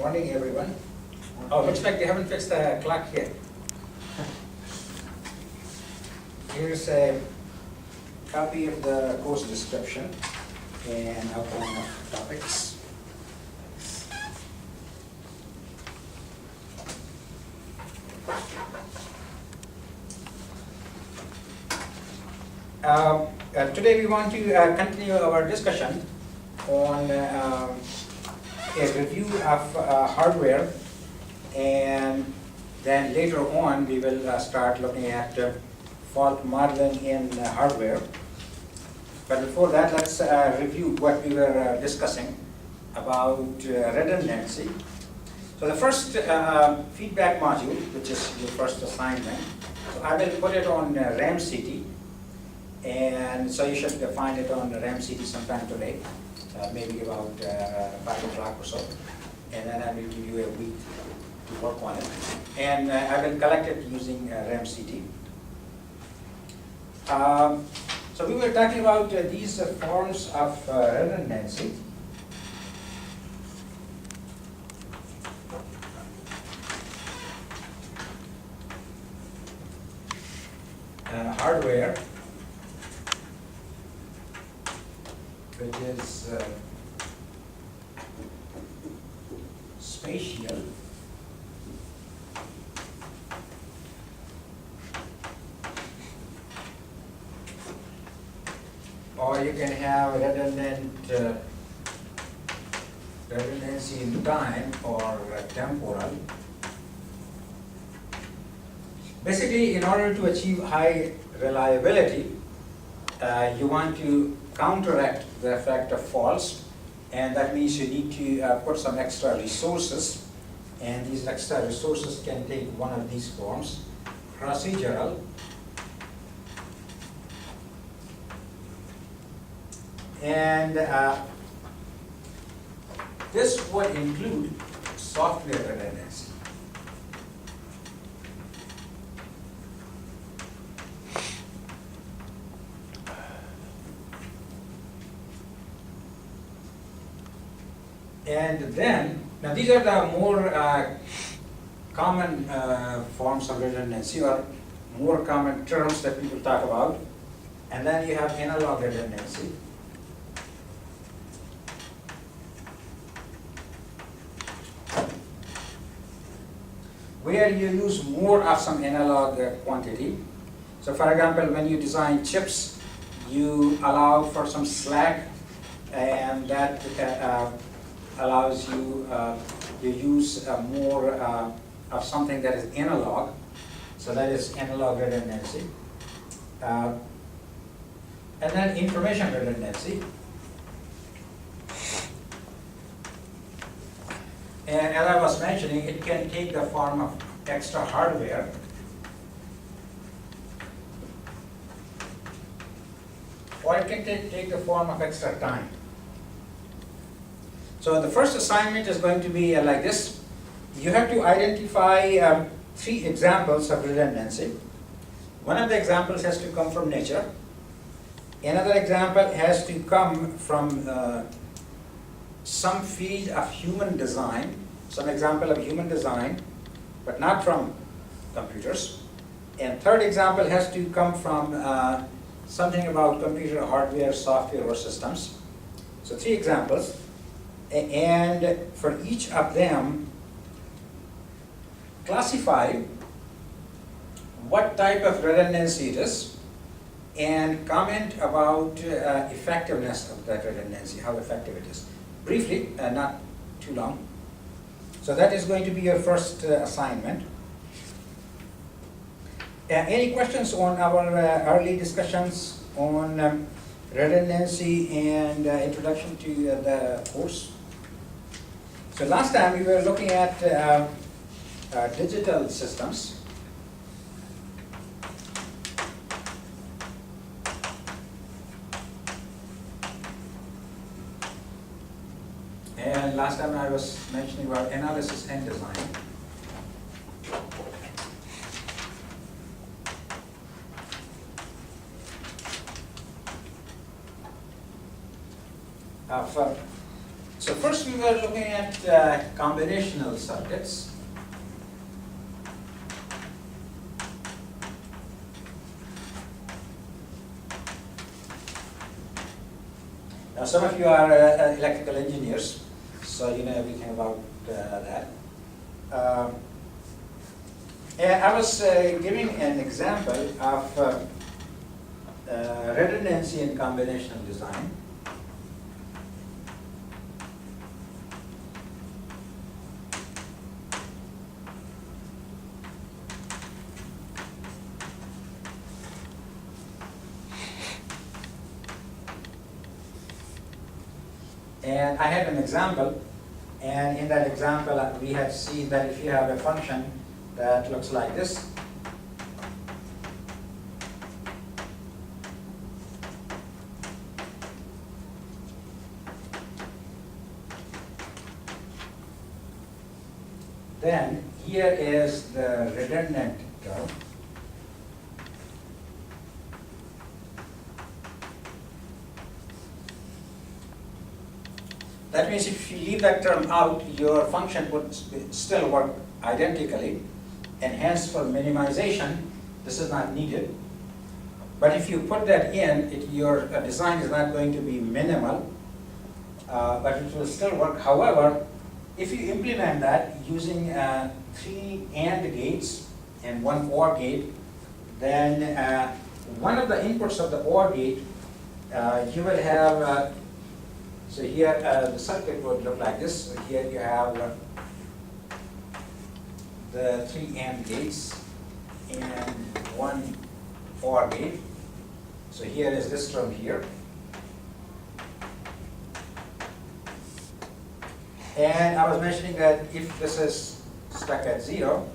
morning, everyone. Oh, looks like they haven't fixed the clock yet. Here's a copy of the course description and outline of topics. Today we want to continue our discussion on a review of hardware, and then later on we will start looking at fault modeling in hardware. But before that, let's review what we were discussing about redundancy. So the first feedback module, which is your first assignment, so I will put it on RAMCT, and so you should find it on RAMCT sometime today, maybe about 5 o'clock or so, and then I will give you a week to work on it, and I will collect it using RAMCT. So we were talking about these forms of redundancy. Hardware, which is spatial, or you can have redundancy in time or temporal. Basically, in order to achieve high reliability, you want to counteract the effect of faults, and that means you need to put some extra resources, and these extra resources can take one of these forms: procedural, and this would include software redundancy. And then, now these are the more common forms of redundancy, or more common terms that people talk about. And then you have analog redundancy. Where you use more of some analog quantity. So for example, when you design chips, you allow for some slack, and that allows you to use more of something that is analog. So that is analog redundancy. And then information redundancy. And as I was mentioning, it can take the form of extra hardware, or it can take the form of extra time. So the first assignment is going to be like this. You have to identify 3 examples of redundancy. One of the examples has to come from nature. Another example has to come from some field of human design, some example of human design, but not from computers. And third example has to come from something about computer hardware, software, or systems. So 3 examples. And for each of them, classify what type of redundancy it is, and comment about effectiveness of that redundancy, how effective it is. Briefly, not too long. So that is going to be your first assignment. Any questions on our early discussions on redundancy and introduction to the course? So last time we were looking at digital systems. And last time I was mentioning about analysis and design. So first we were looking at combinational circuits. Now some of you are electrical engineers, so you know everything about that. And I was giving an example of redundancy in combinational design. And I had an example, and in that example we had seen that if you have a function that looks like this, then here is the redundant term. That means if you leave that term out, your function would still work identically, and hence for minimization, this is not needed. But if you put that in, your design is not going to be minimal, but it will still work. However, if you implement that using 3 AND gates and 1 OR gate, then one of the inputs of the OR gate, you will have so here the circuit would look like this. So here you have the 3 AND gates and 1 OR gate. So here is this term here. And I was mentioning that if this is stuck at 0,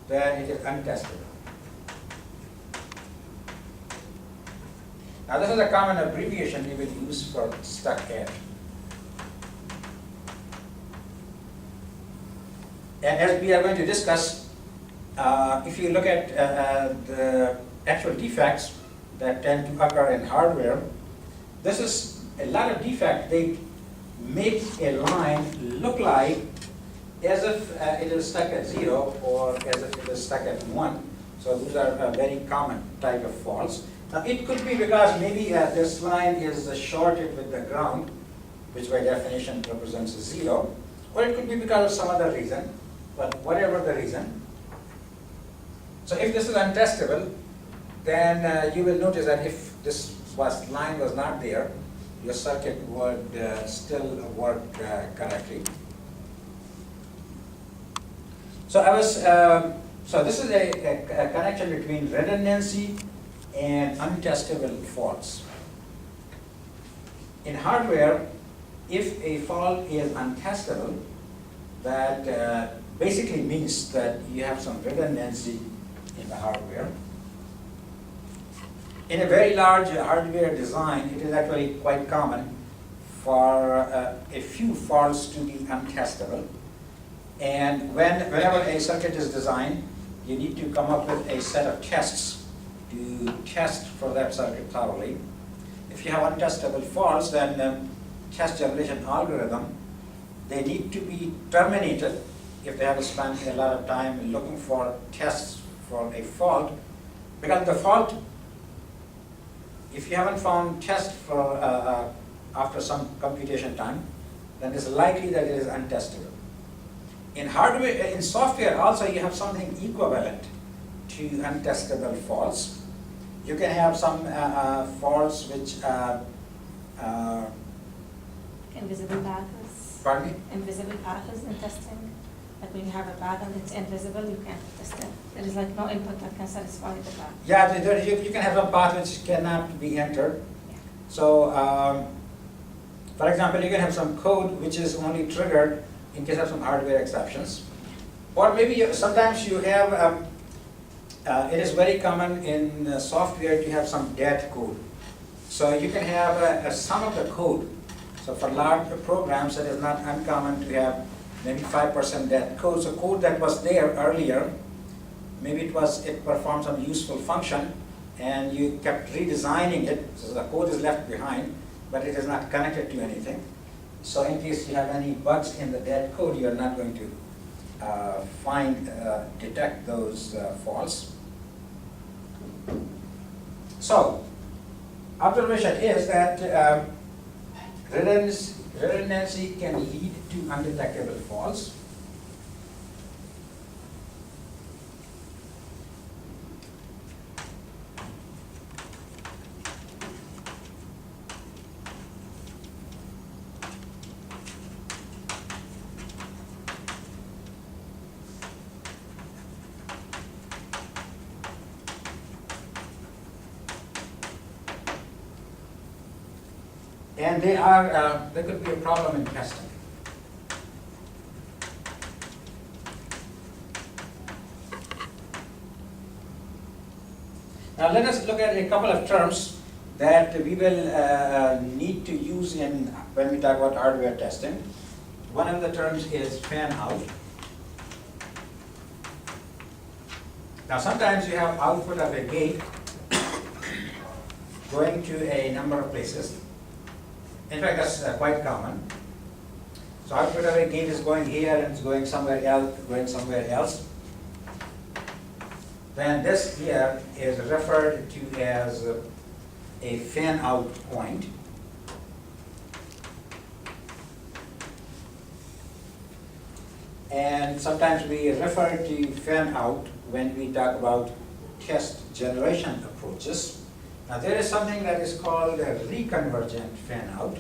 then it is untestable. Now this is a common abbreviation we will use for stuck at. And as we are going to discuss, if you look at the actual defects that tend to occur in hardware, this is a lot of defects. They make a line look like as if it is stuck at 0 or as if it is stuck at 1. So these are a very common type of faults. Now it could be because maybe this line is shorted with the ground, which by definition represents a 0, or it could be because of some other reason, but whatever the reason. So if this is untestable, then you will notice that if this line was not there, your circuit would still work correctly. So so this is a connection between redundancy and untestable faults. In hardware, if a fault is untestable, that basically means that you have some redundancy in the hardware. In a very large hardware design, it is actually quite common for a few faults to be untestable. And whenever a circuit is designed, you need to come up with a set of tests to test for that circuit thoroughly. If you have untestable faults, then test generation algorithm, they need to be terminated if they have spent a lot of time looking for tests for a fault, because the fault, if you haven't found test for after some computation time, then it's likely that it is untestable. In hardware, in software also, you have something equivalent to untestable faults. You can have some faults which invisible paths. Pardon me? Invisible paths in testing. Like when you have a path and it's invisible, you can't test it. There is like no input that can satisfy the path. Yeah, you can have some path which cannot be entered. Yeah. So, for example, you can have some code which is only triggered in case of some hardware exceptions. Or maybe sometimes you have, it is very common in software to have some dead code. So you can have some of the code. So for large programs, it is not uncommon to have maybe 5% dead code. So code that was there earlier, maybe it performed some useful function, and you kept redesigning it, so the code is left behind, but it is not connected to anything. So in case you have any bugs in the dead code, you're not going to detect those faults. So, observation is that redundancy can lead to undetectable faults. And there could be a problem in testing. Now let us look at a couple of terms that we will need to use when we talk about hardware testing. One of the terms is fan out. Now sometimes you have output of a gate going to a number of places. In fact, that's quite common. So output of a gate is going here and it's going somewhere else, Then this here is referred to as a fan out point. And sometimes we refer to fan out when we talk about test generation approaches. Now there is something that is called a reconvergent fan out.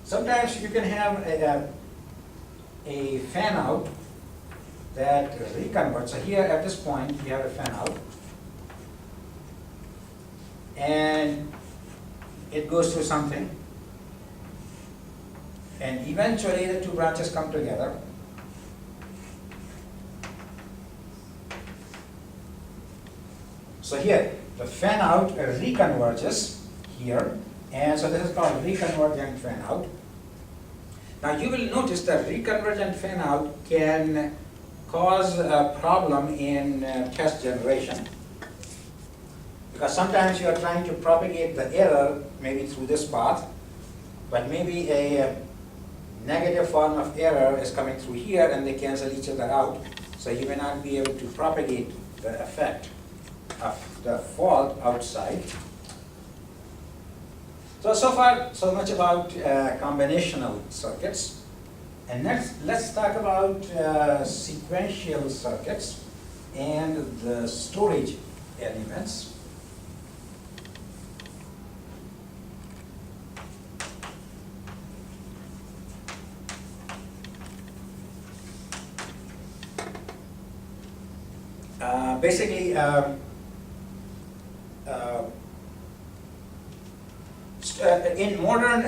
Sometimes you can have a fan out that reconverts. So here at this point you have a fan out, and it goes through something, and eventually the two branches come together. So here, the fan out reconverges here, and so this is called reconvergent fan out. Now you will notice that reconvergent fan out can cause a problem in test generation, because sometimes you are trying to propagate the error maybe through this path, but maybe a negative form of error is coming through here and they cancel each other out, so you may not be able to propagate the effect of the fault outside. So far, so much about combinational circuits. And next, let's talk about sequential circuits and the storage elements. Basically, in modern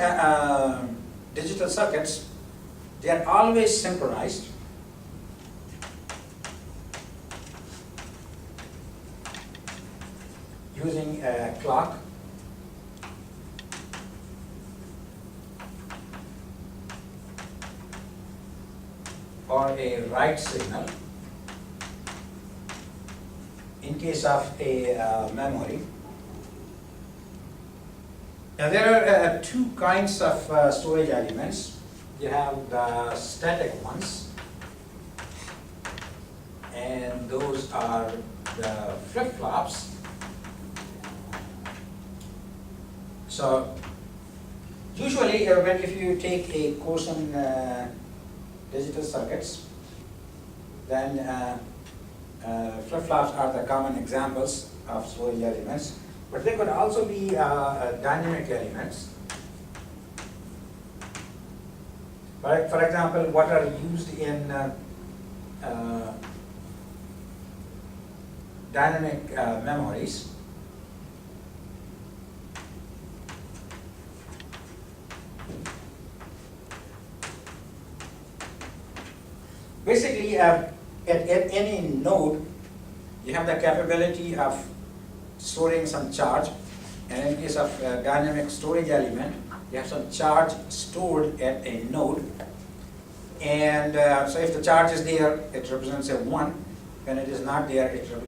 digital circuits, they are always synchronized. Using a clock. Or a write signal. In case of a memory. Now there are two kinds of storage elements. You have the static ones, and those are the flip-flops. So usually if you take a course on digital circuits, then flip-flops are the common examples of storage elements, but they could also be dynamic elements. For example, what are used in dynamic memories. Basically, at any node, you have the capability of storing some charge, and in case of dynamic storage element, you have some charge stored at a node, and so if the charge is there, it represents a 1, When it is not there, it will